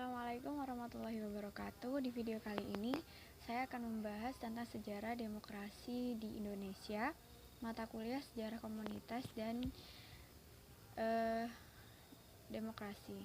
Assalamualaikum warahmatullahi wabarakatuh. Di video kali ini saya akan membahas tentang sejarah demokrasi di Indonesia, mata kuliah sejarah komunitas dan demokrasi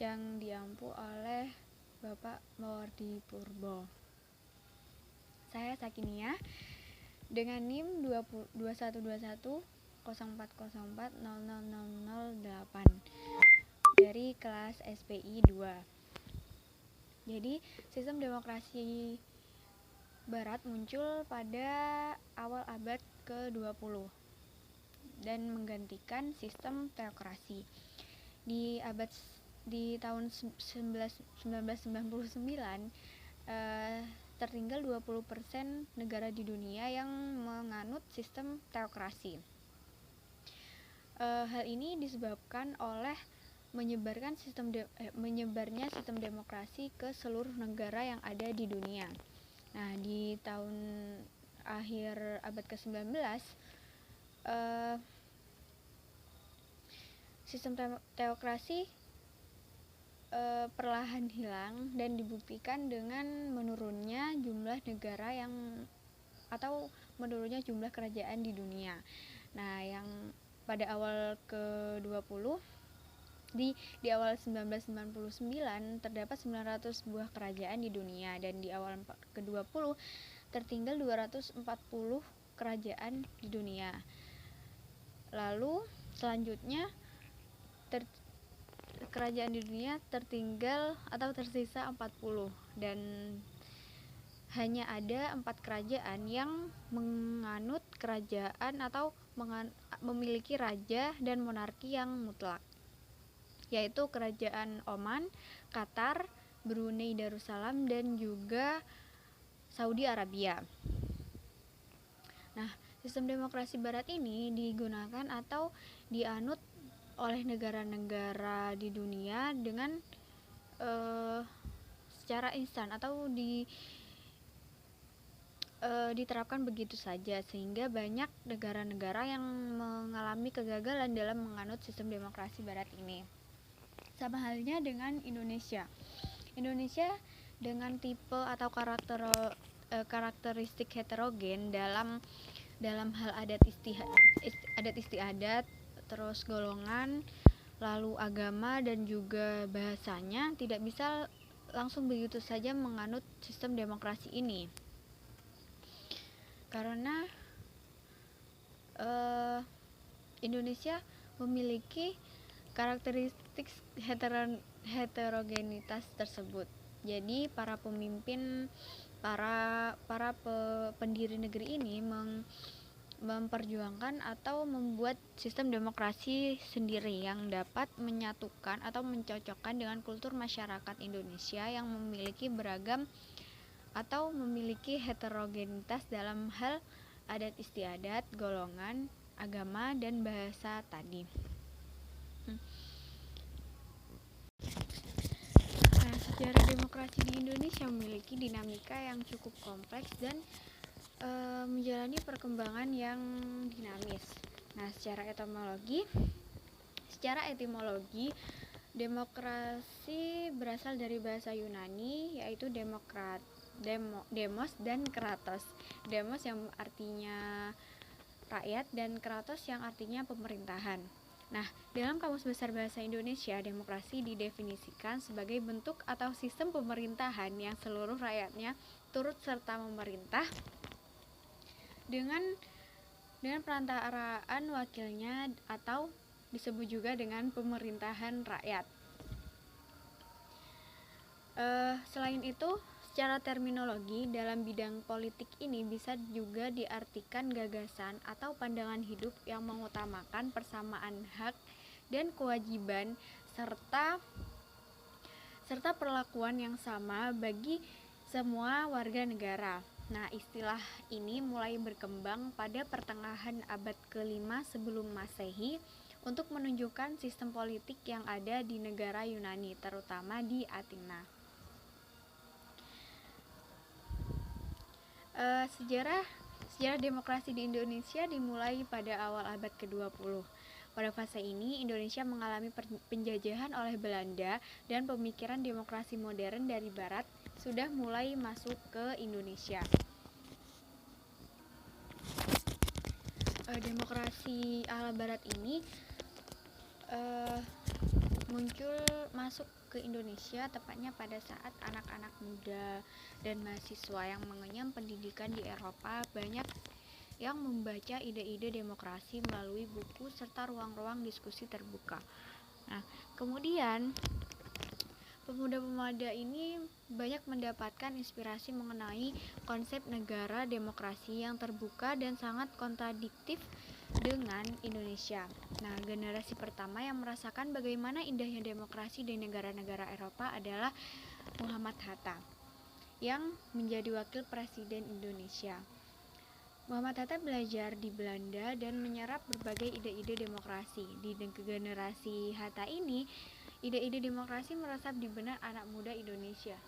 yang diampu oleh Bapak Mawardi Purbo. Saya Sakinia dengan NIM 2121 0404 00008 dari kelas SPI 2. Jadi, sistem demokrasi barat muncul pada awal abad ke-20 dan menggantikan sistem teokrasi. Di tahun 1999 tertinggal 20% negara di dunia yang menganut sistem teokrasi. Hal ini disebabkan oleh menyebarnya sistem demokrasi ke seluruh negara yang ada di dunia. Nah, di tahun akhir abad ke-19 sistem teokrasi perlahan hilang dan dibuktikan dengan menurunnya jumlah negara atau menurunnya jumlah kerajaan di dunia. Nah, yang pada awal ke-20 di awal 1999 terdapat 900 buah kerajaan di dunia, dan di awal ke-20 tertinggal 240 kerajaan di dunia. Lalu selanjutnya kerajaan di dunia tertinggal atau tersisa 40, dan hanya ada 4 kerajaan yang menganut kerajaan atau memiliki raja dan monarki yang mutlak, yaitu Kerajaan Oman, Qatar, Brunei Darussalam, dan juga Saudi Arabia. Nah, sistem demokrasi barat ini digunakan atau dianut oleh negara-negara di dunia dengan secara instan atau diterapkan begitu saja, sehingga banyak negara-negara yang mengalami kegagalan dalam menganut sistem demokrasi barat ini. Sama halnya dengan Indonesia. Indonesia dengan tipe atau karakteristik heterogen dalam hal adat istiadat, terus golongan, lalu agama, dan juga bahasanya, tidak bisa langsung begitu saja menganut sistem demokrasi ini. Karena Indonesia memiliki karakteristik heterogenitas tersebut. Jadi para pemimpin, para pendiri negeri ini memperjuangkan atau membuat sistem demokrasi sendiri yang dapat menyatukan atau mencocokkan dengan kultur masyarakat Indonesia yang memiliki beragam atau memiliki heterogenitas dalam hal adat istiadat, golongan, agama, dan bahasa tadi. Nah, sejarah demokrasi di Indonesia memiliki dinamika yang cukup kompleks dan menjalani perkembangan yang dinamis. Nah, secara etimologi, demokrasi berasal dari bahasa Yunani, yaitu demos dan kratos. Demos yang artinya rakyat dan kratos yang artinya pemerintahan. Nah, dalam Kamus Besar Bahasa Indonesia, demokrasi didefinisikan sebagai bentuk atau sistem pemerintahan yang seluruh rakyatnya turut serta memerintah dengan perantaraan wakilnya, atau disebut juga dengan pemerintahan rakyat. Selain itu, secara terminologi, dalam bidang politik ini bisa juga diartikan gagasan atau pandangan hidup yang mengutamakan persamaan hak dan kewajiban serta perlakuan yang sama bagi semua warga negara. Nah, istilah ini mulai berkembang pada pertengahan abad ke-5 sebelum Masehi untuk menunjukkan sistem politik yang ada di negara Yunani, terutama di Athena. Sejarah demokrasi di Indonesia dimulai pada awal abad ke-20. Pada fase ini, Indonesia mengalami penjajahan oleh Belanda dan pemikiran demokrasi modern dari Barat sudah mulai masuk ke Indonesia. Demokrasi ala Barat ini muncul masuk ke Indonesia tepatnya pada saat anak-anak muda dan mahasiswa yang mengenyam pendidikan di Eropa banyak yang membaca ide-ide demokrasi melalui buku serta ruang-ruang diskusi terbuka. Nah, kemudian pemuda-pemuda ini banyak mendapatkan inspirasi mengenai konsep negara demokrasi yang terbuka dan sangat kontradiktif dengan Indonesia. Nah, generasi pertama yang merasakan bagaimana indahnya demokrasi di negara-negara Eropa adalah Muhammad Hatta yang menjadi wakil presiden Indonesia. Muhammad Hatta belajar di Belanda dan menyerap berbagai ide-ide demokrasi. Di generasi Hatta ini, ide-ide demokrasi meresap di benak anak muda Indonesia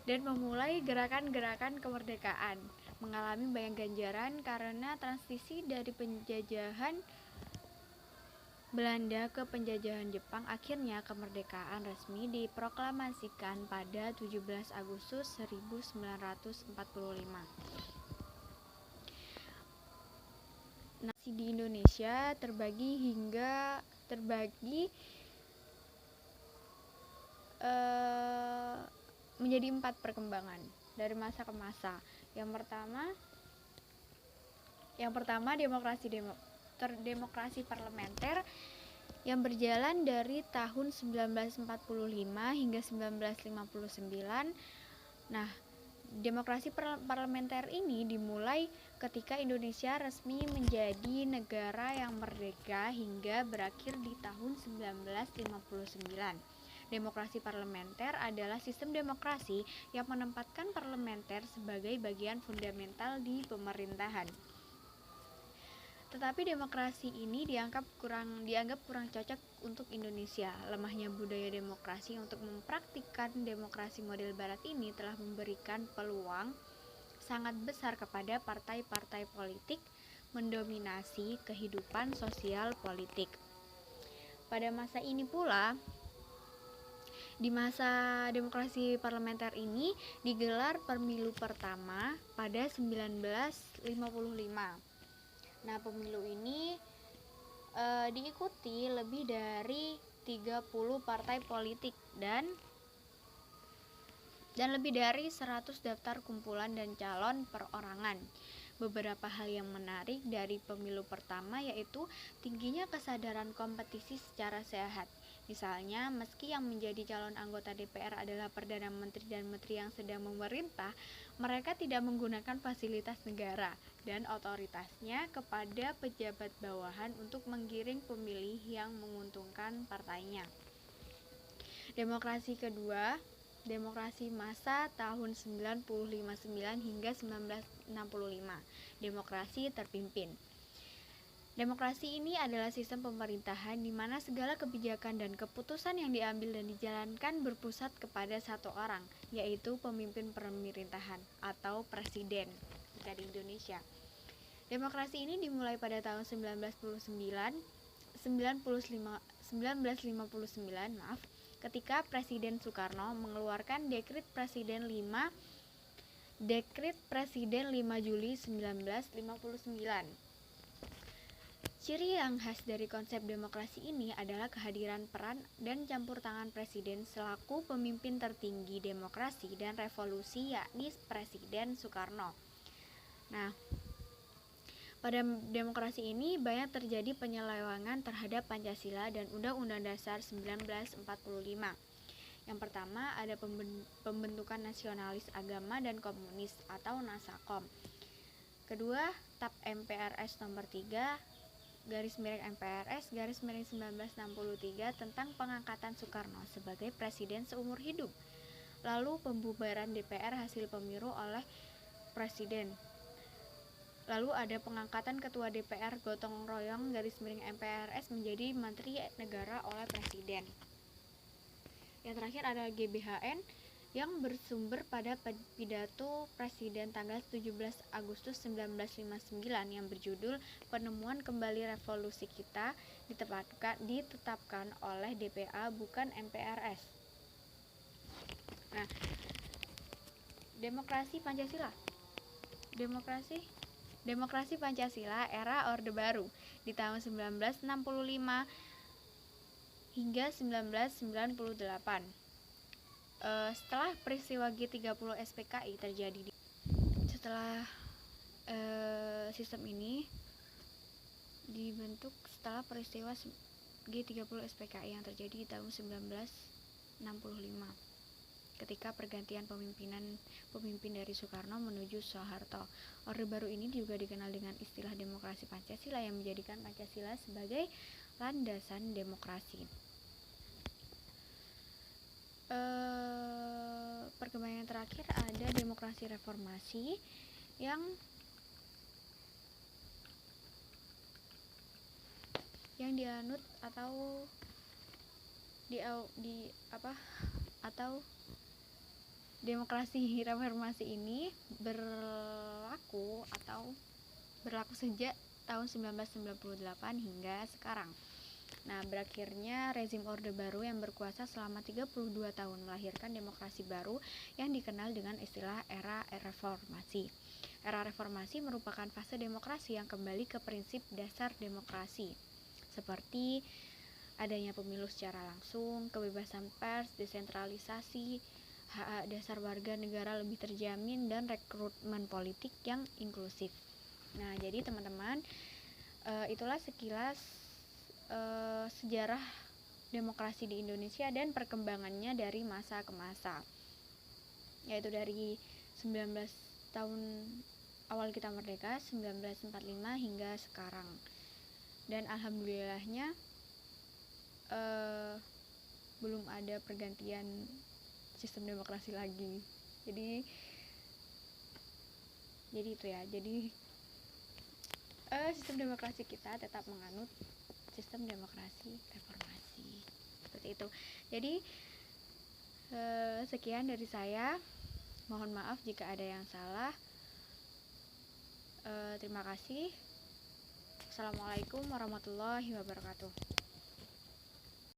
dan memulai gerakan-gerakan kemerdekaan, mengalami banyak ganjaran karena transisi dari penjajahan Belanda ke penjajahan Jepang. Akhirnya kemerdekaan resmi diproklamasikan pada 17 Agustus 1945. Nasi di Indonesia menjadi 4 perkembangan dari masa ke masa. Yang pertama demokrasi parlementer yang berjalan dari tahun 1945 hingga 1959. Nah, demokrasi parlementer ini dimulai ketika Indonesia resmi menjadi negara yang merdeka hingga berakhir di tahun 1959. Demokrasi parlementer adalah sistem demokrasi yang menempatkan parlementer sebagai bagian fundamental di pemerintahan. Tetapi demokrasi ini dianggap kurang cocok untuk Indonesia. Lemahnya budaya demokrasi untuk mempraktikkan demokrasi model Barat ini telah memberikan peluang sangat besar kepada partai-partai politik mendominasi kehidupan sosial politik. Pada masa ini pula, di masa demokrasi parlementer ini digelar pemilu pertama pada 1955. Nah, pemilu ini diikuti lebih dari 30 partai politik dan lebih dari 100 daftar kumpulan dan calon perorangan. Beberapa hal yang menarik dari pemilu pertama yaitu tingginya kesadaran kompetisi secara sehat. Misalnya, meski yang menjadi calon anggota DPR adalah Perdana Menteri dan Menteri yang sedang memerintah, mereka tidak menggunakan fasilitas negara dan otoritasnya kepada pejabat bawahan untuk menggiring pemilih yang menguntungkan partainya. Demokrasi kedua, demokrasi masa tahun 1959 hingga 1965. Demokrasi terpimpin. Demokrasi ini adalah sistem pemerintahan di mana segala kebijakan dan keputusan yang diambil dan dijalankan berpusat kepada satu orang, yaitu pemimpin pemerintahan atau presiden jika di Indonesia. Demokrasi ini dimulai pada tahun 1959, ketika Presiden Soekarno mengeluarkan Dekrit Presiden 5 Juli 1959. Ciri yang khas dari konsep demokrasi ini adalah kehadiran peran dan campur tangan presiden selaku pemimpin tertinggi demokrasi dan revolusi, yakni Presiden Soekarno. Nah, pada demokrasi ini banyak terjadi penyelewengan terhadap Pancasila dan Undang-Undang Dasar 1945. Yang pertama ada pembentukan nasionalis agama dan komunis atau Nasakom. Kedua, TAP MPRS nomor 3 _MPRS _1963 tentang pengangkatan Soekarno sebagai presiden seumur hidup. Lalu pembubaran DPR hasil pemilu oleh presiden. Lalu ada pengangkatan ketua DPR gotong royong _MPRS menjadi menteri negara oleh presiden. Yang terakhir ada GBHN yang bersumber pada pidato Presiden tanggal 17 Agustus 1959 yang berjudul Penemuan Kembali Revolusi Kita ditetapkan oleh DPA bukan MPRS. Nah, Demokrasi Pancasila era Orde Baru di tahun 1965 hingga 1998. Setelah peristiwa G30 SPKI terjadi sistem ini dibentuk setelah peristiwa G30 SPKI yang terjadi di tahun 1965 ketika pergantian pemimpin dari Soekarno menuju Soeharto. Orde Baru ini juga dikenal dengan istilah demokrasi Pancasila yang menjadikan Pancasila sebagai landasan demokrasi. Perkembangan terakhir ada demokrasi reformasi yang dianut atau demokrasi reformasi ini berlaku sejak tahun 1998 hingga sekarang. Nah, berakhirnya rezim Orde Baru yang berkuasa selama 32 tahun melahirkan demokrasi baru yang dikenal dengan istilah era reformasi. Era reformasi merupakan fase demokrasi yang kembali ke prinsip dasar demokrasi, seperti adanya pemilu secara langsung, kebebasan pers, desentralisasi, hak dasar warga negara lebih terjamin, dan rekrutmen politik yang inklusif. Nah, jadi teman-teman, itulah sekilas sejarah demokrasi di Indonesia dan perkembangannya dari masa ke masa, yaitu dari 19 tahun awal kita merdeka 1945 hingga sekarang. Dan alhamdulillahnya belum ada pergantian sistem demokrasi lagi. Jadi itu ya. Jadi sistem demokrasi kita tetap menganut sistem demokrasi reformasi, seperti itu. Jadi sekian dari saya, mohon maaf jika ada yang salah. Terima kasih. Assalamualaikum warahmatullahi wabarakatuh.